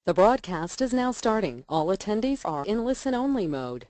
The broadcast is now starting. All attendees are in listen-only mode.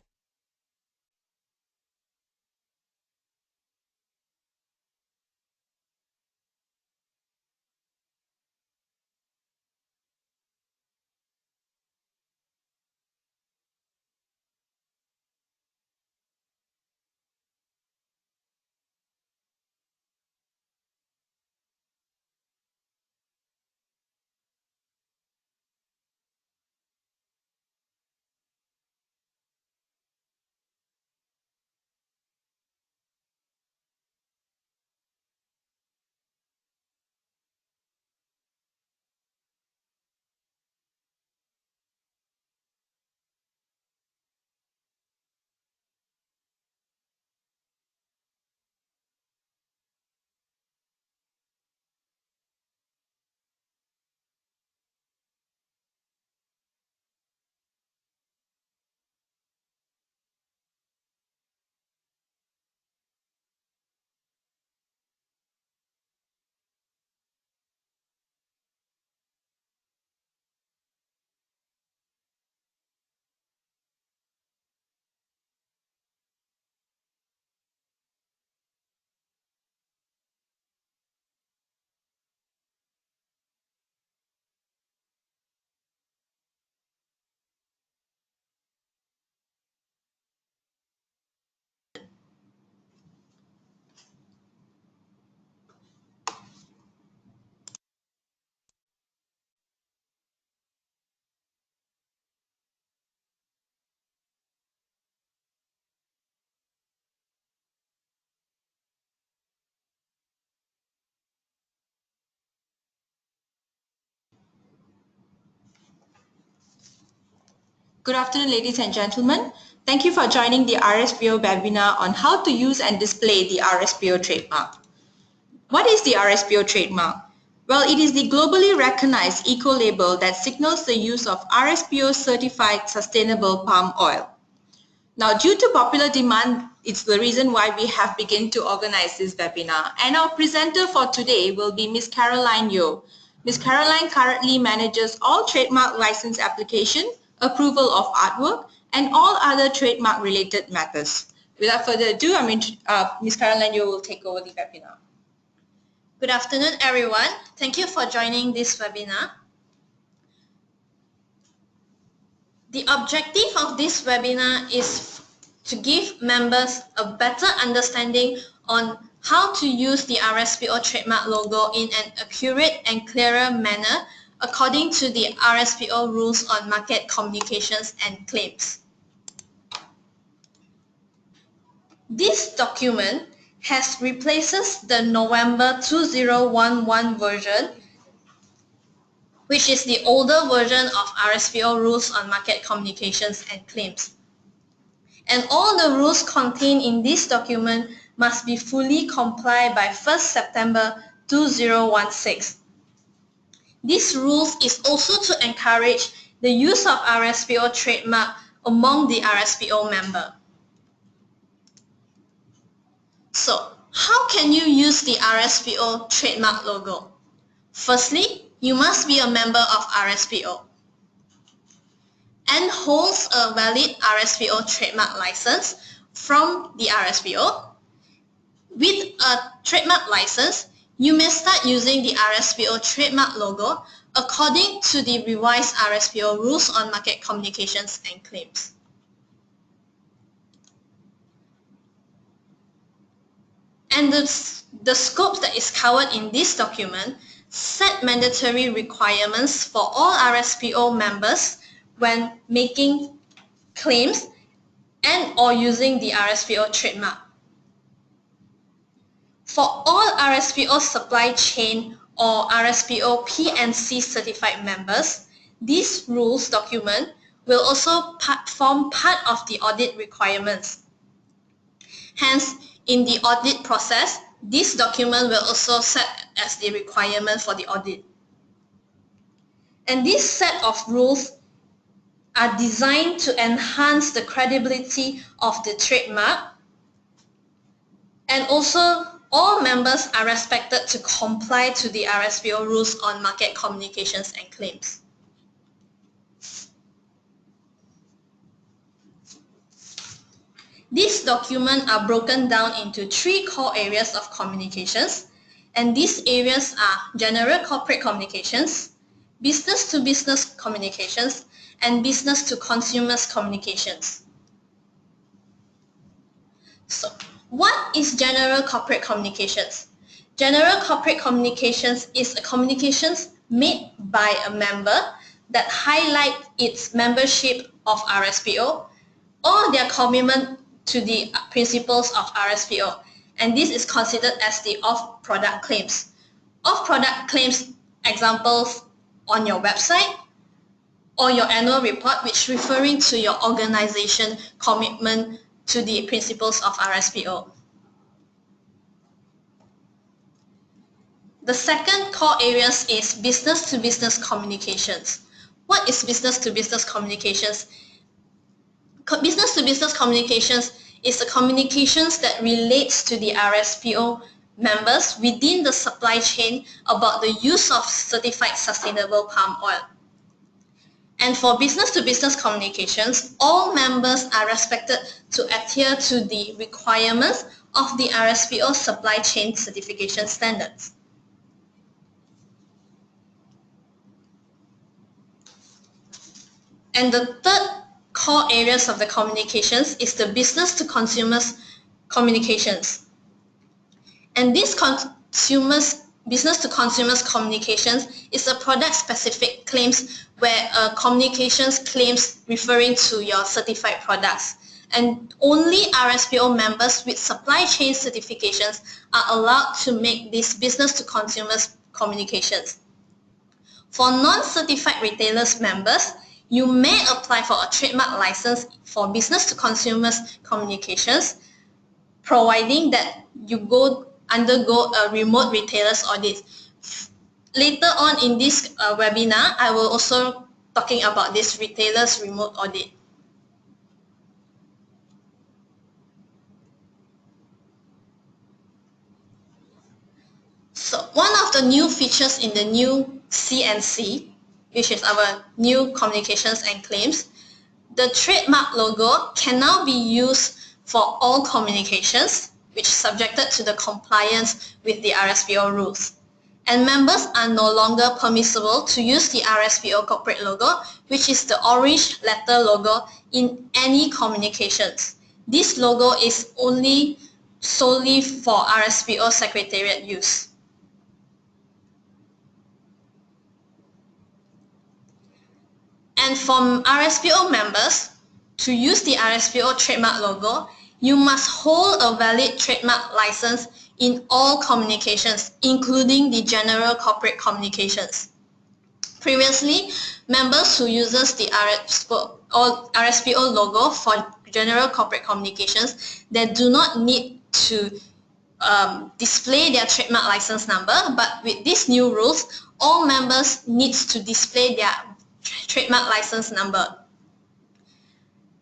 Good afternoon, ladies and gentlemen. Thank you for joining the RSPO webinar on how to use and display the RSPO trademark. What is the RSPO trademark? Well, it is the globally recognized eco-label that signals the use of RSPO certified sustainable palm oil. Now, due to popular demand, it's the reason why we have begun to organize this webinar. And our presenter for today will be Ms. Caroline Yeo. Ms. Caroline currently manages all trademark license application, approval of artwork, and all other trademark related matters. Without further ado, Ms. Caroline Yeo will take over the webinar. Good afternoon, everyone. Thank you for joining this webinar. The objective of this webinar is to give members a better understanding on how to use the RSPO trademark logo in an accurate and clearer manner according to the RSPO rules on market communications and claims. This document replaces the November 2011 version, which is the older version of RSPO rules on market communications and claims. And all the rules contained in this document must be fully complied by 1st September 2016. These rules is also to encourage the use of RSPO trademark among the RSPO member. So, how can you use the RSPO trademark logo? Firstly, you must be a member of RSPO and holds a valid RSPO trademark license from the RSPO. With a trademark license, you may start using the RSPO trademark logo according to the revised RSPO rules on market communications and claims. And the scope that is covered in this document set mandatory requirements for all RSPO members when making claims and or using the RSPO trademark. For all RSPO supply chain or RSPO PNC certified members, this rules document will also form part of the audit requirements. Hence, in the audit process, this document will also set as the requirement for the audit. And this set of rules are designed to enhance the credibility of the trademark, and also all members are expected to comply to the RSPO rules on market communications and claims. These documents are broken down into 3 core areas of communications, and these areas are general corporate communications, business-to-business communications, and business-to-consumers communications. So, what is general corporate communications? General corporate communications is a communications made by a member that highlight its membership of RSPO or their commitment to the principles of RSPO, and this is considered as the off-product claims. Off-product claims examples on your website or your annual report, which referring to your organization commitment to the principles of RSPO. The second core areas is business-to-business communications. What is business-to-business communications? Business-to-business communications is the communications that relates to the RSPO members within the supply chain about the use of certified sustainable palm oil. And for business-to-business communications, all members are expected to adhere to the requirements of the RSPO supply chain certification standards. And the third core areas of the communications is the business-to-consumers communications. And this business-to-consumers communications is a product-specific claims where communications claims referring to your certified products. And only RSPO members with supply chain certifications are allowed to make these business-to-consumers communications. For non-certified retailers members, you may apply for a trademark license for business-to-consumers communications, providing that you undergo a remote retailers audit. Later on in this webinar, I will also talking about this retailers remote audit. So one of the new features in the new CNC, which is our new communications and claims, the trademark logo can now be used for all communications, which is subjected to the compliance with the RSPO rules. And members are no longer permissible to use the RSPO corporate logo, which is the orange letter logo, in any communications. This logo is only solely for RSPO Secretariat use. And for RSPO members, to use the RSPO trademark logo, you must hold a valid trademark license in all communications, including the general corporate communications. Previously, members who uses the RSPO logo for general corporate communications, they do not need to display their trademark license number, but with these new rules, all members needs to display their trademark license number.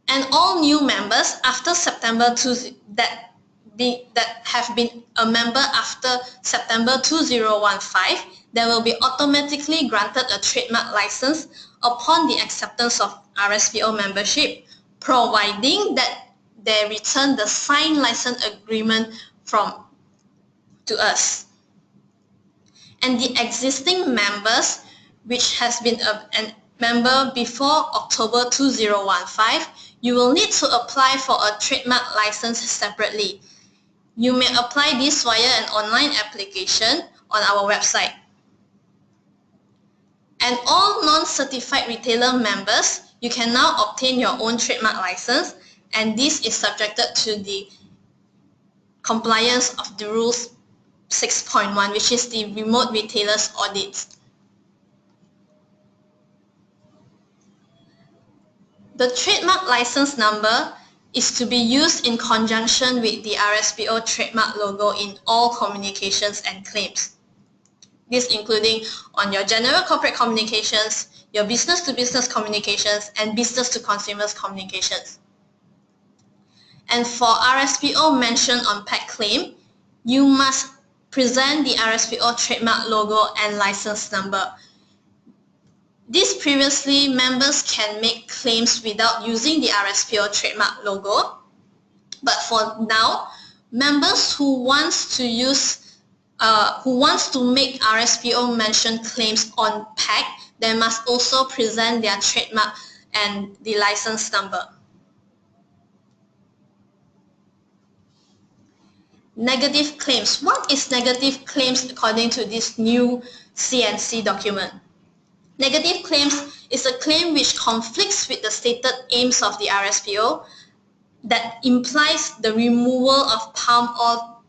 And all new members after September 2 that have been a member after September 2015, they will be automatically granted a trademark license upon the acceptance of RSPO membership, providing that they return the signed license agreement to us. And the existing members, which has been a member before October 2015, you will need to apply for a trademark license separately. You may apply this via an online application on our website. And all non-certified retailer members, you can now obtain your own trademark license, and this is subjected to the compliance of the rules 6.1, which is the remote retailers audit. The trademark license number is to be used in conjunction with the RSPO trademark logo in all communications and claims. This including on your general corporate communications, your business-to-business communications, and business-to-consumers communications. And for RSPO mentioned unpacked claim, you must present the RSPO trademark logo and license number. This previously, members can make claims without using the RSPO trademark logo, But for now, members who wants to make RSPO mentioned claims on pack, they must also present their trademark and the license number. Negative claims. What is negative claims according to this new CNC document? Negative claims is a claim which conflicts with the stated aims of the RSPO that implies the removal of palm oil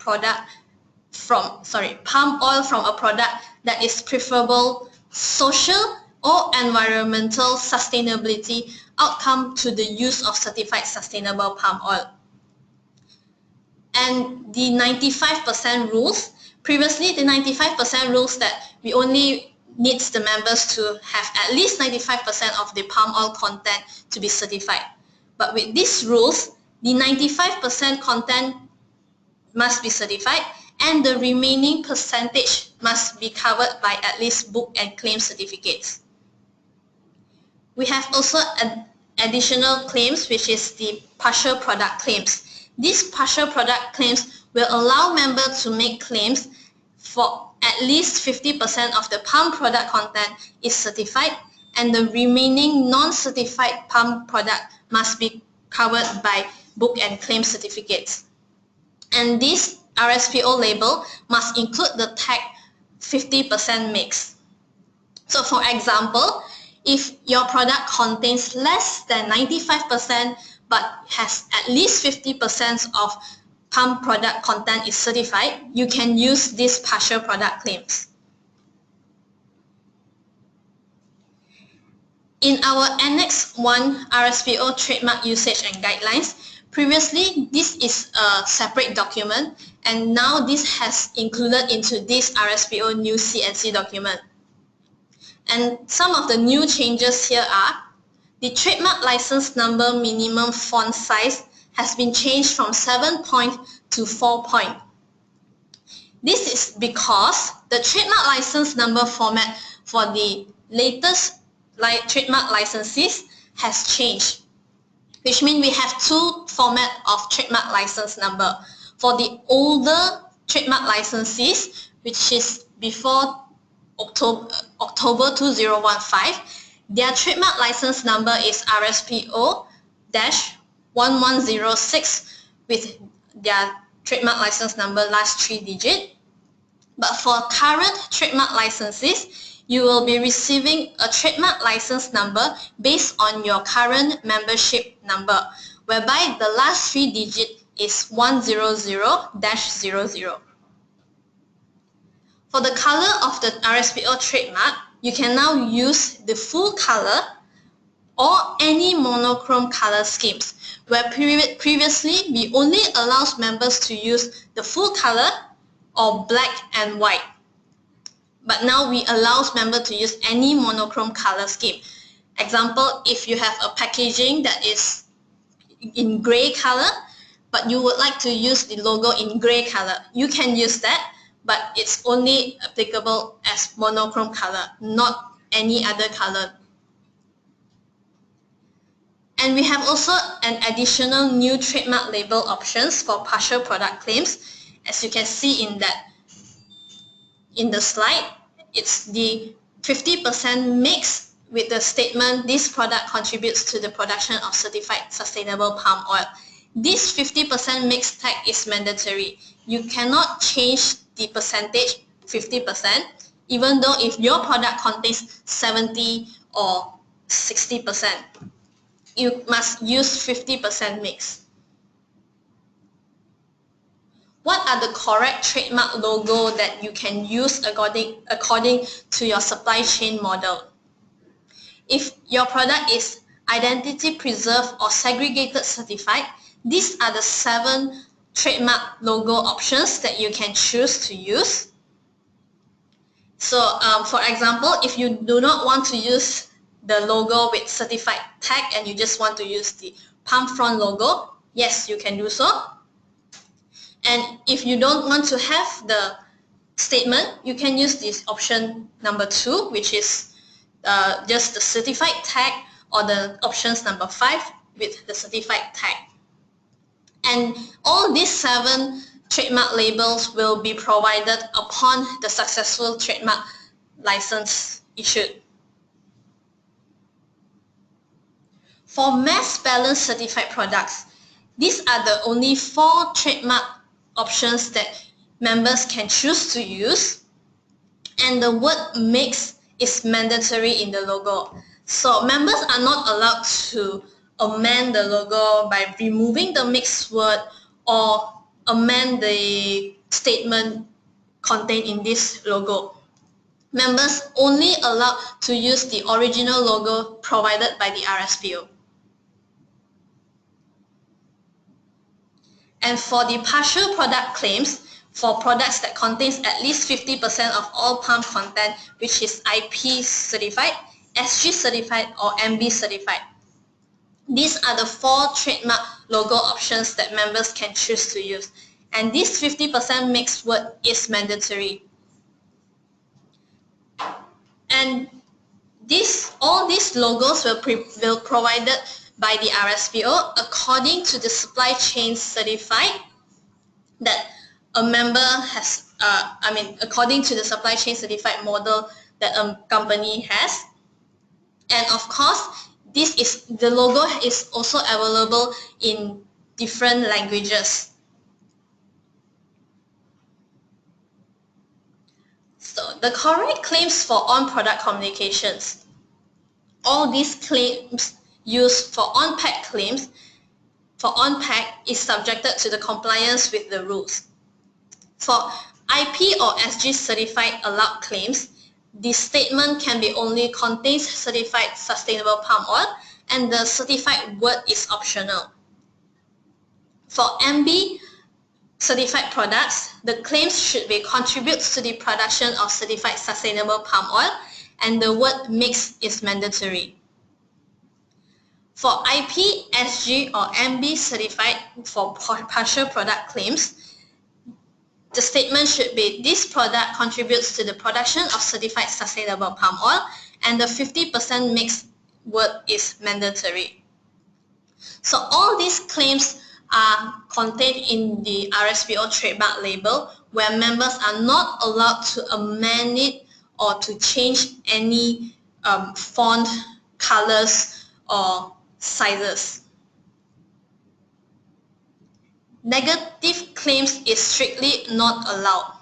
from a product that is preferable social or environmental sustainability outcome to the use of certified sustainable palm oil. And the 95% rules, previously the 95% rules that we only needs the members to have at least 95% of the palm oil content to be certified. But with these rules, the 95% content must be certified and the remaining percentage must be covered by at least book and claim certificates. We have also additional claims, which is the partial product claims. These partial product claims will allow members to make claims for at least 50% of the palm product content is certified and the remaining non-certified palm product must be covered by book and claim certificates. And this RSPO label must include the tag 50% mix. So for example, if your product contains less than 95% but has at least 50% of palm product content is certified, you can use these partial product claims. In our Annex 1 RSPO Trademark Usage and Guidelines, previously this is a separate document and now this has included into this RSPO new CNC document. And some of the new changes here are the trademark license number minimum font size has been changed from 7 point to 4 point. This is because the trademark license number format for the latest trademark licenses has changed, which means we have two formats of trademark license number. For the older trademark licenses, which is before October 2015, their trademark license number is RSPO-1106 with their trademark license number last 3 digits. But for current trademark licenses, you will be receiving a trademark license number based on your current membership number, whereby the last 3 digits is 100-00. For the color of the RSPO trademark, you can now use the full color or any monochrome color schemes, where previously we only allows members to use the full color or black and white. But now we allow members to use any monochrome color scheme. Example, if you have a packaging that is in gray color, but you would like to use the logo in gray color, you can use that, but it's only applicable as monochrome color, not any other color. And we have also an additional new trademark label options for partial product claims. As you can see in the slide, it's the 50% mix with the statement, this product contributes to the production of certified sustainable palm oil. This 50% mix tag is mandatory. You cannot change the percentage 50%, even though if your product contains 70 or 60%. You must use 50% mix. What are the correct trademark logo that you can use according to your supply chain model? If your product is identity preserved or segregated certified, these are the 7 trademark logo options that you can choose to use. So for example, if you do not want to use the logo with certified tag and you just want to use the palm front logo, yes, you can do so. And if you don't want to have the statement, you can use this option number 2, which is just the certified tag, or the options number 5 with the certified tag. And all these 7 trademark labels will be provided upon the successful trademark license issued. For mass balance certified products, these are the only 4 trademark options that members can choose to use, and the word mix is mandatory in the logo. So members are not allowed to amend the logo by removing the mixed word or amend the statement contained in this logo. Members only allowed to use the original logo provided by the RSPO. And for the partial product claims, for products that contains at least 50% of all palm content, which is IP certified, SG certified, or MB certified. These are the 4 trademark logo options that members can choose to use. And this 50% mixed word is mandatory. And all these logos will provided by the RSPO according to the supply chain certified that a member has, according to the supply chain certified model that a company has. And of course, the logo is also available in different languages. So the correct claims for on-product communications. All these claims used for on-pack claims for on-pack is subjected to the compliance with the rules. For IP or SG certified allowed claims, the statement can be only contains certified sustainable palm oil and the certified word is optional. For MB certified products, the claims should be contributes to the production of certified sustainable palm oil and the word mix is mandatory. For IP, SG or MB certified for partial product claims, the statement should be this product contributes to the production of certified sustainable palm oil and the 50% mixed word is mandatory. So all these claims are contained in the RSPO trademark label where members are not allowed to amend it or to change any font, colors or sizes. Negative claims is strictly not allowed.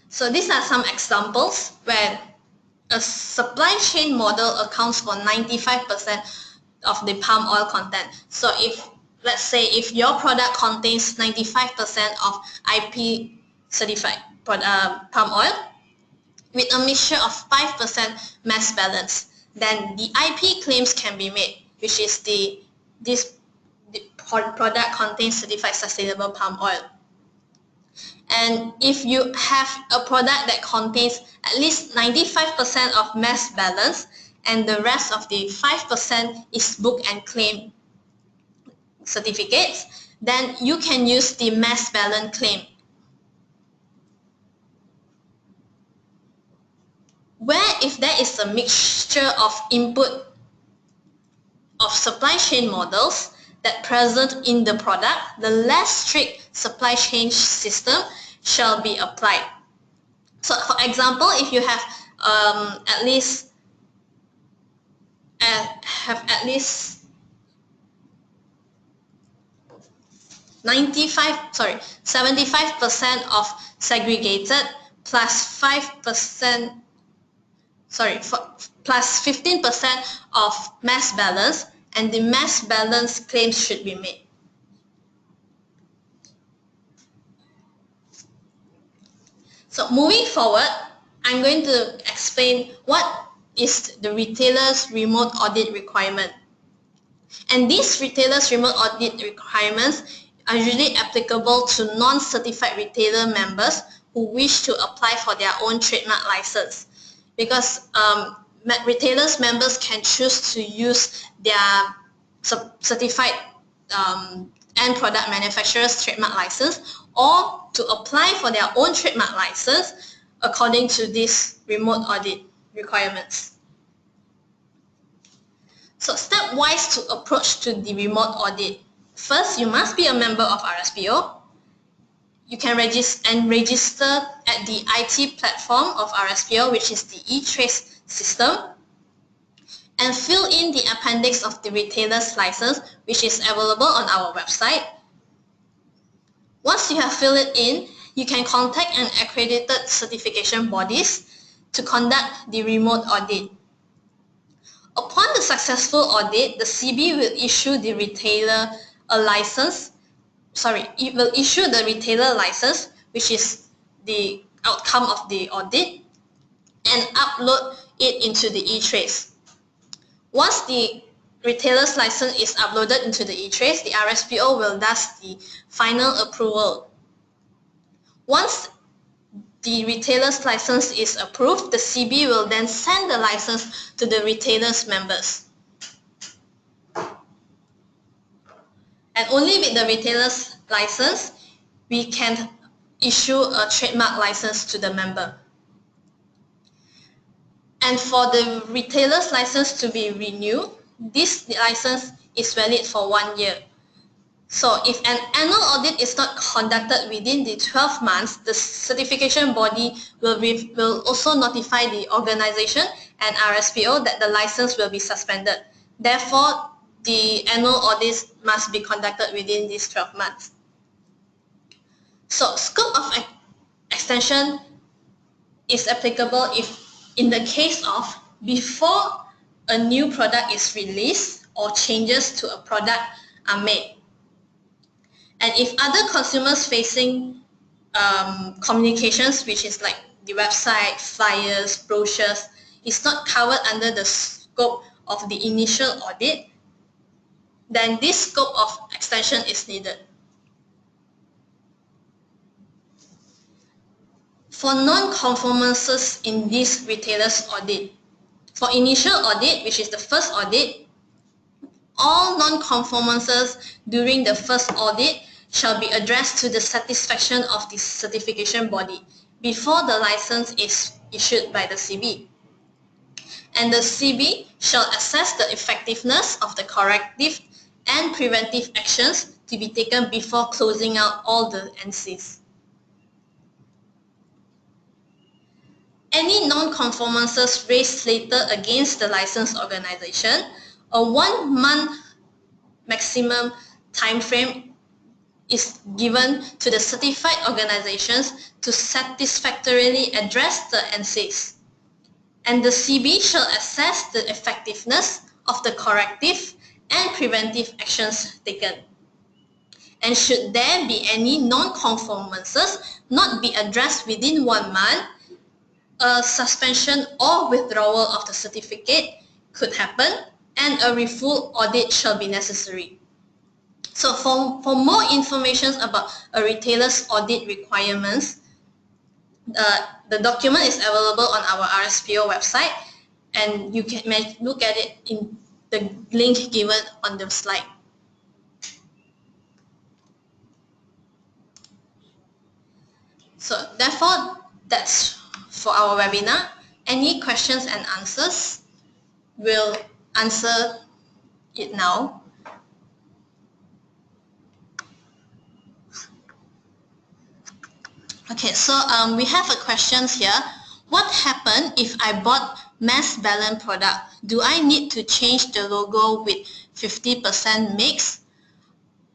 So these are some examples where a supply chain model accounts for 95% of the palm oil content. So let's say if your product contains 95% of IP certified palm oil with a mixture of 5% mass balance, then the IP claims can be made, which is this product contains certified sustainable palm oil. And if you have a product that contains at least 95% of mass balance and the rest of the 5% is book and claim certificates, then you can use the mass balance claim. Where if there is a mixture of input of supply chain models that present in the product, the less strict supply chain system shall be applied. So for example, if you have at least 75% of segregated plus 5%, plus 15% of mass balance, and the mass balance claims should be made. So moving forward, I'm going to explain what is the retailer's remote audit requirement. And these retailer's remote audit requirements are usually applicable to non-certified retailer members who wish to apply for their own trademark license. Because retailers members can choose to use their certified end product manufacturer's trademark license or to apply for their own trademark license according to these remote audit requirements. So stepwise to approach to the remote audit. First, you must be a member of RSPO. You can register at the IT platform of RSPO, which is the e-trace system, and fill in the appendix of the retailer's license, which is available on our website. Once you have filled it in, you can contact an accredited certification bodies to conduct the remote audit. Upon the successful audit, the CB will issue the retailer a license. It will issue the retailer license, which is the outcome of the audit, and upload it into the e-trace. Once the retailer's license is uploaded into the e-trace, the RSPO will thus the final approval. Once the retailer's license is approved, the CB will then send the license to the retailer's members. And only with the retailer's license, we can issue a trademark license to the member. And for the retailer's license to be renewed, this license is valid for 1 year. So if an annual audit is not conducted within the 12 months, the certification body will also notify the organization and RSPO that the license will be suspended. Therefore, the annual audits must be conducted within these 12 months. So scope of extension is applicable if in the case of before a new product is released or changes to a product are made. And if other consumers facing communications, which is like the website, flyers, brochures, is not covered under the scope of the initial audit, then this scope of extension is needed. For non-conformances in this retailer's audit, for initial audit, which is the first audit, all non-conformances during the first audit shall be addressed to the satisfaction of the certification body before the license is issued by the CB. And the CB shall assess the effectiveness of the corrective and preventive actions to be taken before closing out all the NCs. Any non-conformances raised later against the licensed organization, a 1 month maximum time frame is given to the certified organizations to satisfactorily address the NCs. And the CB shall assess the effectiveness of the corrective and preventive actions taken. And should there be any non-conformances not be addressed within 1 month, a suspension or withdrawal of the certificate could happen and a refull audit shall be necessary. So for more information about a retailer's audit requirements, the document is available on our RSPO website and you can look at it in the link given on the slide. So therefore, that's for our webinar. Any questions and answers, we'll answer it now. Okay, so we have a question here. What happened if I bought mass balance product? Do I need to change the logo with 50% mix?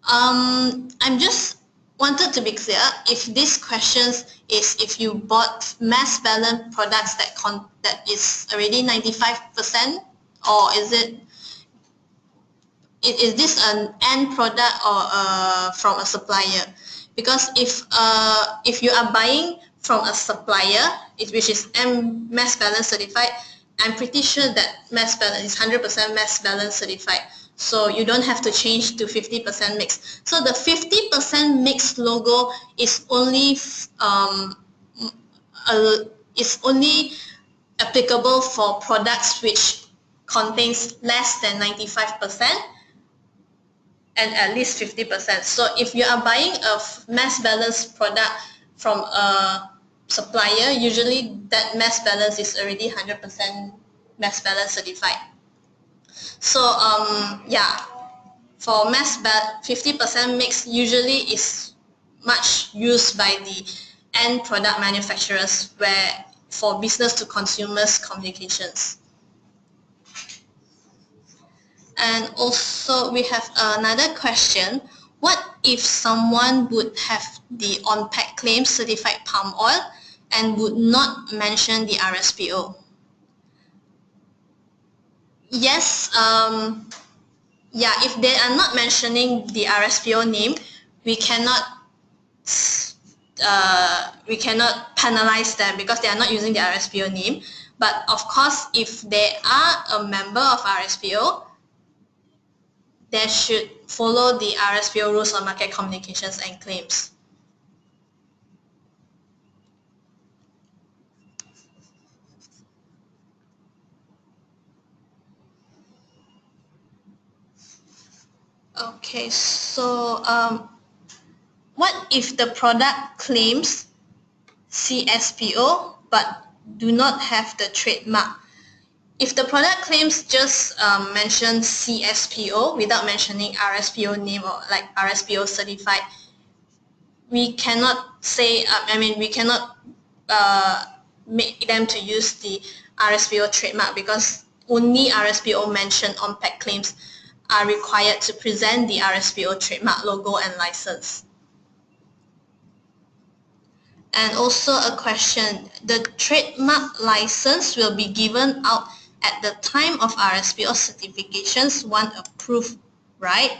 I'm just wanted to be clear if this question is if you bought mass balance products that is already 95%, or is this an end product or from a supplier? Because if you are buying from a supplier, which is mass balance certified, I'm pretty sure that mass balance is 100% mass balance certified. So you don't have to change to 50% mix. So the 50% mix logo is only applicable for products which contains less than 95%. And at least 50%. So if you are buying a mass balance product from a supplier, usually that mass balance is already 100% mass balance certified. So yeah, for mass bat, 50% mix usually is much used by the end product manufacturers where for business to consumers communications. And also we have another question. What if someone would have the on-pack claim certified palm oil and would not mention the RSPO? Yes, yeah, if they are not mentioning the RSPO name, we cannot penalize them because they are not using the RSPO name. But of course, if they are a member of RSPO, they should follow the RSPO rules on market communications and claims. Okay, so what if the product claims CSPO but do not have the trademark? If the product claims just mention CSPO without mentioning RSPO name or like RSPO certified, we cannot say, we cannot make them to use the RSPO trademark because only RSPO mentioned on-pack claims are required to present the RSPO trademark logo and license. And also a question, the trademark license will be given out at the time of RSPO certifications once approved, right?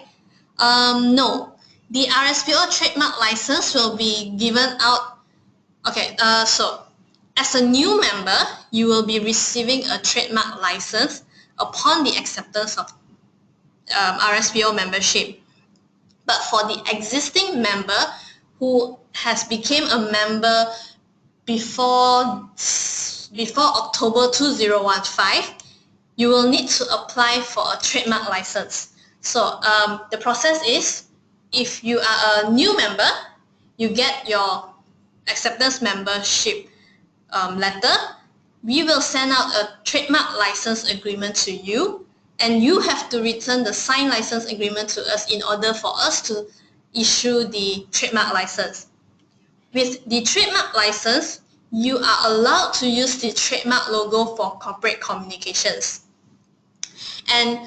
No, the RSPO trademark license will be given out. Okay, so as a new member, you will be receiving a trademark license upon the acceptance of RSPO membership. But for the existing member who has become a member before October 2015, you will need to apply for a trademark license. So the process is, if you are a new member, you get your acceptance membership letter. We will send out a trademark license agreement to you, and you have to return the signed license agreement to us in order for us to issue the trademark license. With the trademark license, you are allowed to use the trademark logo for corporate communications. And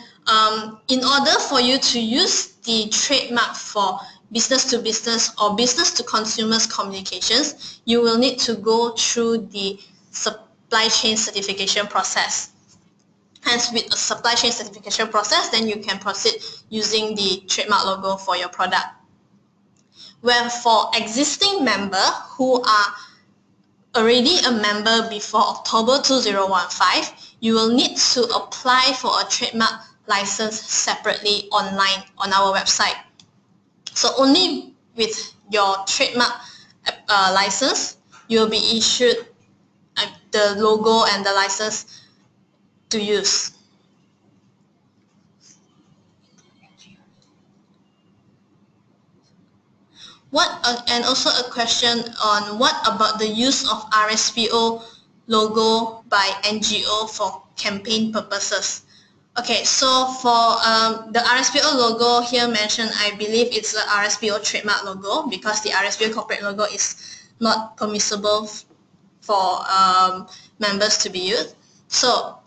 in order for you to use the trademark for business to business or business to consumers communications, you will need to go through the supply chain certification process. Hence, with a supply chain certification process, then you can proceed using the trademark logo for your product. Where for existing member who are already a member before October 2015, you will need to apply for a trademark license separately online on our website. So only with your trademark license, you will be issued the logo and the license to use. And also a question on what about the use of RSPO logo by NGO for campaign purposes. Okay, so for the RSPO logo here mentioned, I believe it's the RSPO trademark logo because the RSPO corporate logo is not permissible for members to be used. So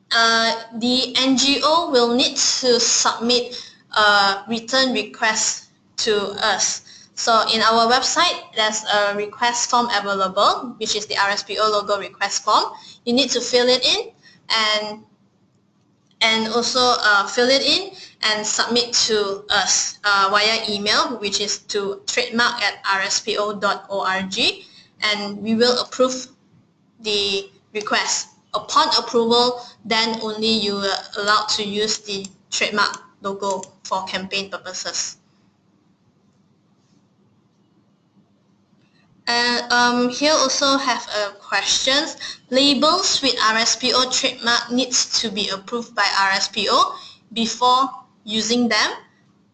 the NGO will need to submit a return request to us. So in our website, there's a request form available, which is the RSPO logo request form. You need to fill it in and also fill it in and submit to us via email, which is to trademark@rspo.org, and we will approve the request. Upon approval, then only you are allowed to use the trademark logo for campaign purposes. And here also have a questions. Labels with RSPO trademark needs to be approved by RSPO before using them,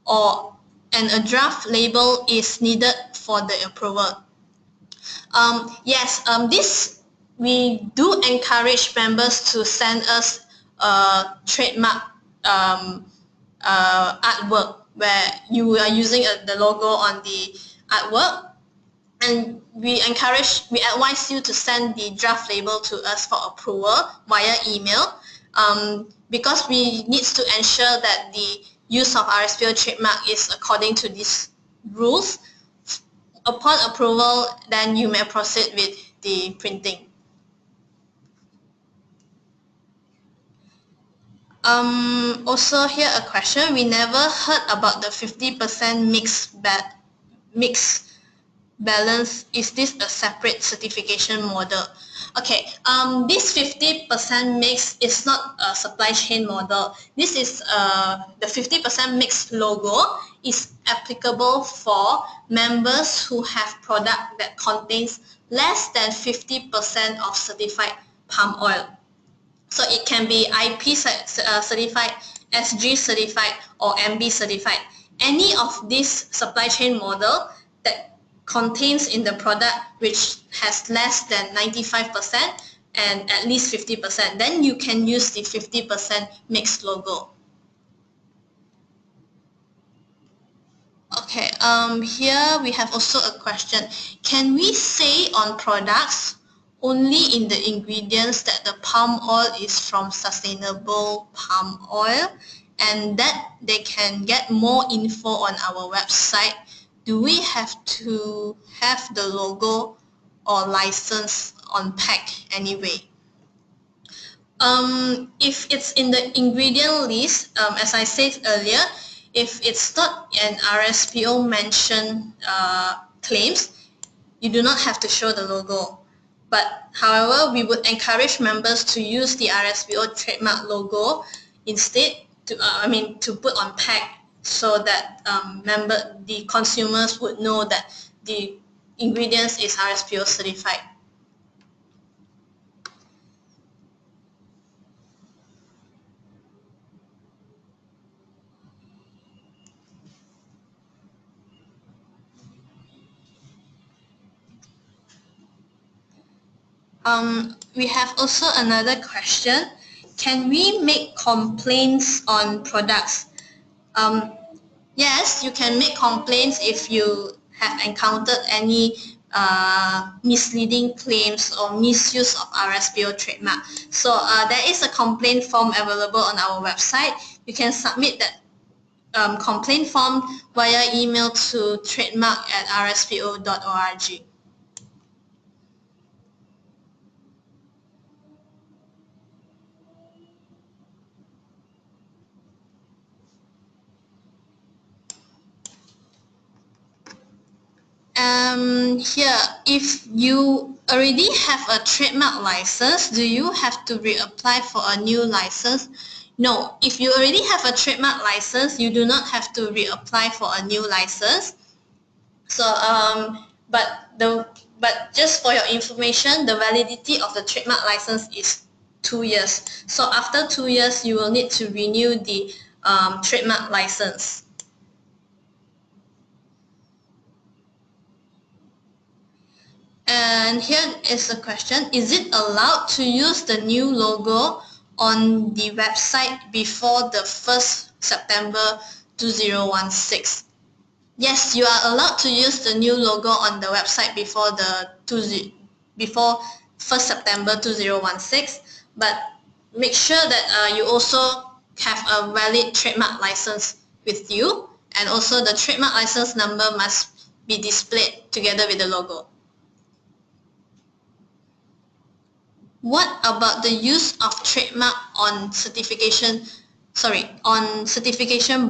and a draft label is needed for the approval. Yes, we do encourage members to send us a trademark artwork where you are using the logo on the artwork, and we advise you to send the draft label to us for approval via email, because we need to ensure that the use of RSPO trademark is according to these rules. Upon approval, then you may proceed with the printing. Also here a question, we never heard about the 50% mix balance. Is this a separate certification model? Okay, this 50% mix is not a supply chain model. This is the 50% mix logo is applicable for members who have product that contains less than 50% of certified palm oil. So it can be IP certified, SG certified, or MB certified. Any of this supply chain model that contains in the product which has less than 95% and at least 50%, then you can use the 50% mixed logo. Okay, here we have also a question. Can we say on products only in the ingredients that the palm oil is from sustainable palm oil, and that they can get more info on our website? Do we have to have the logo or license on pack anyway? If it's in the ingredient list, as I said earlier, if it's not an RSPO mentioned claims, you do not have to show the logo. But however, we would encourage members to use the RSPO trademark logo instead to put on pack, so that the consumers would know that the ingredients is RSPO certified. We have also another question. Can we make complaints on products? Yes, you can make complaints if you have encountered any misleading claims or misuse of RSPO trademark. So there is a complaint form available on our website. You can submit that complaint form via email to trademark@rspo.org. Here, if you already have a trademark license, do you have to reapply for a new license? No, if you already have a trademark license, you do not have to reapply for a new license. So, but just for your information, the validity of the trademark license is 2 years. So after 2 years, you will need to renew the trademark license. And here is a question. Is it allowed to use the new logo on the website before the 1st September 2016? Yes, you are allowed to use the new logo on the website before 1st September 2016, but make sure that you also have a valid trademark license with you, and also the trademark license number must be displayed together with the logo. What about the use of trademark on certification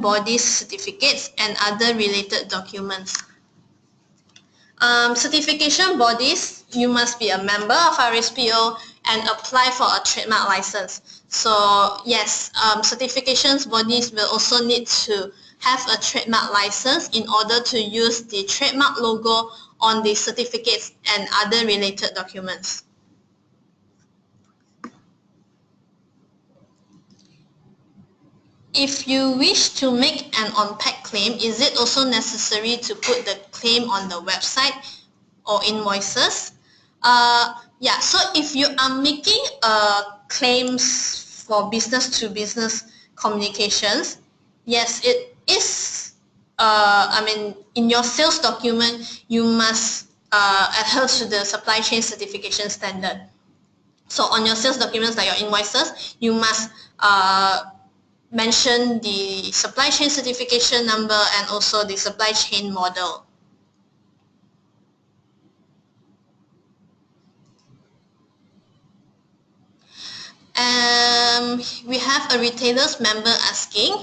bodies, certificates, and other related documents? Certification bodies, you must be a member of RSPO and apply for a trademark license. So yes, certifications bodies will also need to have a trademark license in order to use the trademark logo on the certificates and other related documents. If you wish to make an on-pack claim, is it also necessary to put the claim on the website or invoices? So if you are making claims for business-to-business communications, yes, it is, in your sales document, you must adhere to the supply chain certification standard. So on your sales documents, like your invoices, you must mention the supply chain certification number and also the supply chain model. We have a retailers member asking,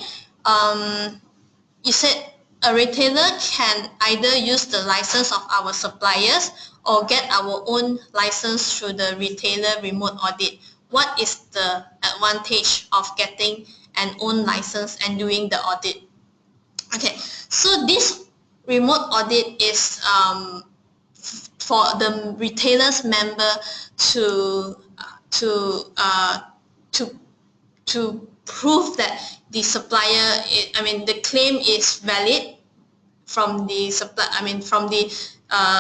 you said a retailer can either use the license of our suppliers or get our own license through the retailer remote audit. What is the advantage of getting an own license and doing the audit? Okay, so this remote audit is for the retailers member to prove that the supplier, the claim is valid from the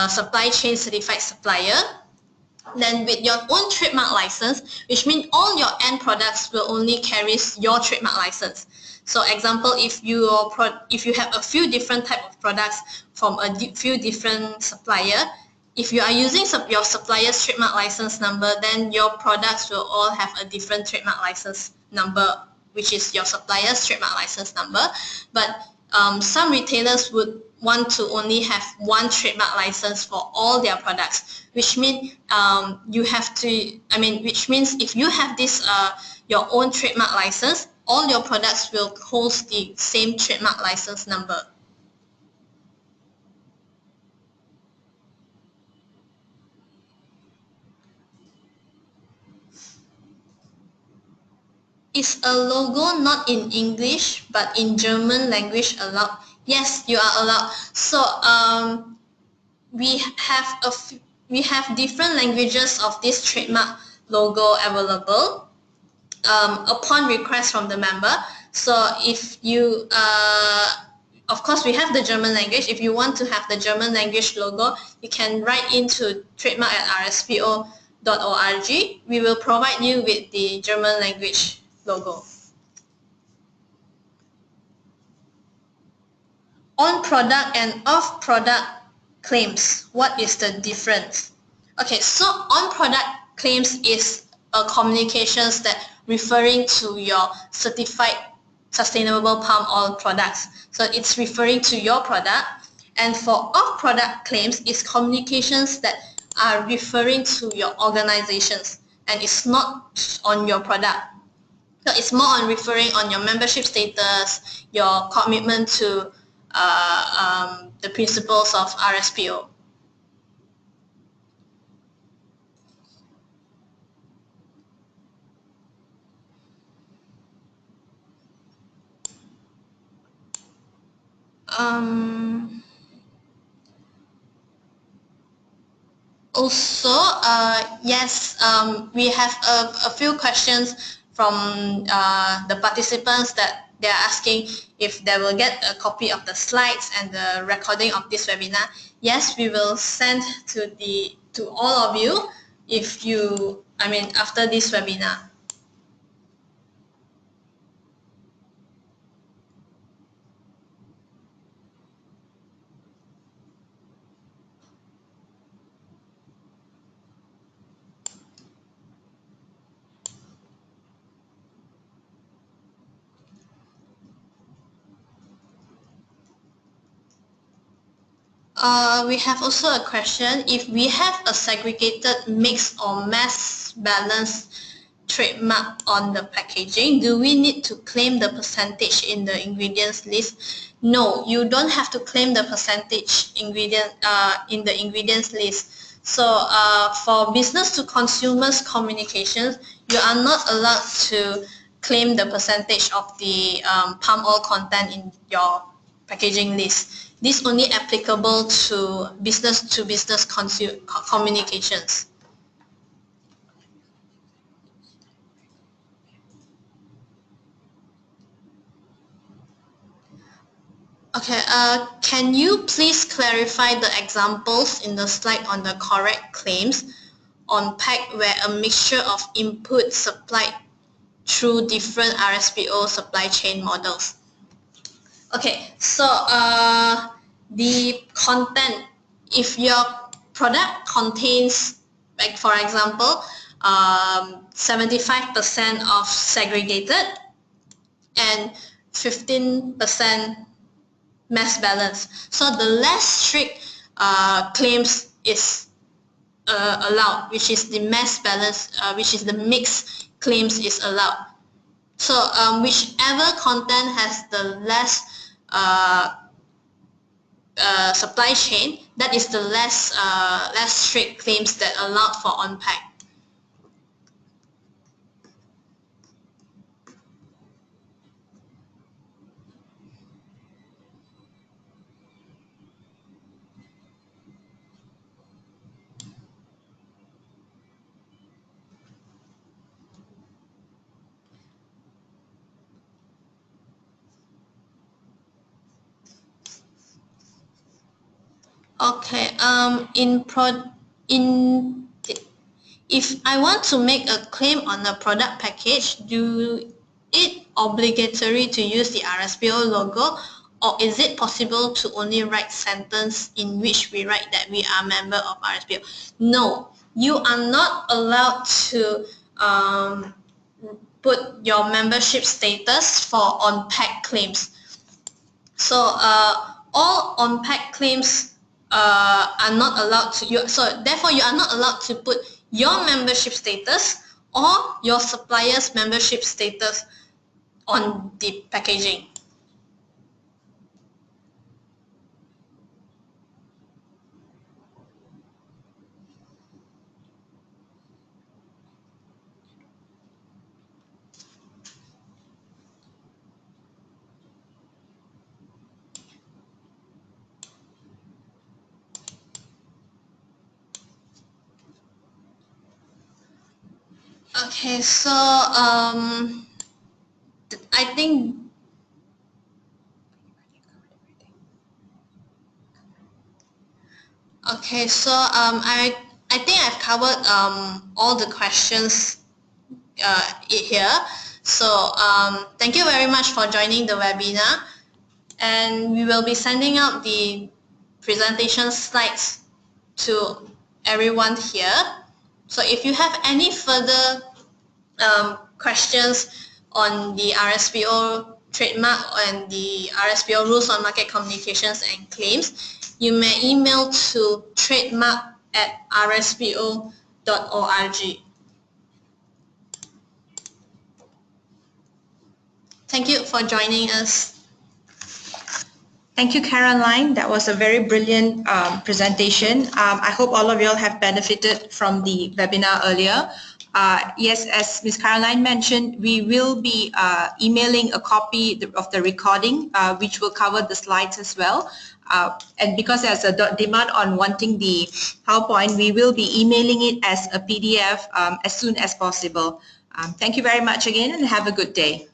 supply chain certified supplier. Then with your own trademark license, which means all your end products will only carry your trademark license. So example, if you have a few different type of products from a few different supplier, if you are using your supplier's trademark license number, then your products will all have a different trademark license number, which is your supplier's trademark license number. But some retailers would want to only have one trademark license for all their products, which means which means if you have this your own trademark license, all your products will hold the same trademark license number. Is a logo not in English but in German language allowed? Yes, you are allowed. So we have different languages of this trademark logo available upon request from the member. So if you of course we have the German language. If you want to have the German language logo, you can write into trademark@rspo.org. We will provide you with the German language logo. On product and off product claims, what is the difference? Okay, so on product claims is a communications that referring to your certified sustainable palm oil products. So it's referring to your product. And for off product claims is communications that are referring to your organizations and it's not on your product. So it's more on referring on your membership status, your commitment to the principles of RSPO. Yes, we have a few questions from the participants that they are asking if they will get a copy of the slides and the recording of this webinar. Yes, we will send to all of you if you, after this webinar. We have also a question. If we have a segregated mix or mass balance trademark on the packaging, do we need to claim the percentage in the ingredients list? No, you don't have to claim the percentage ingredient in the ingredients list. So for business to consumers communications, you are not allowed to claim the percentage of the palm oil content in your packaging list. This is only applicable to business communications. Okay, can you please clarify the examples in the slide on the correct claims on pack where a mixture of input supplied through different RSPO supply chain models. Okay, so the content, if your product contains, like for example, 75% of segregated and 15% mass balance. So the less strict claims is allowed, which is the mass balance, which is the mixed claims is allowed. So whichever content has the less supply chain, that is the less strict claims that allowed for Unpack. Okay, if I want to make a claim on a product package, do it obligatory to use the RSPO logo, or is it possible to only write sentence in which we write that we are a member of RSPO? No, you are not allowed to put your membership status for Unpack claims. So all Unpack claims are not allowed to, so therefore you are not allowed to put your membership status or your supplier's membership status on the packaging. Okay, so I think I think I've covered all the questions here. So thank you very much for joining the webinar, and we will be sending out the presentation slides to everyone here. So if you have any further questions on the RSPO trademark and the RSPO rules on market communications and claims, you may email to trademark@rspo.org. Thank you for joining us. Thank you, Caroline. That was a very brilliant presentation. I hope all of you all have benefited from the webinar earlier. Yes, as Ms. Caroline mentioned, we will be emailing a copy of the recording, which will cover the slides as well. And because there's a demand on wanting the PowerPoint, we will be emailing it as a PDF as soon as possible. Thank you very much again, and have a good day.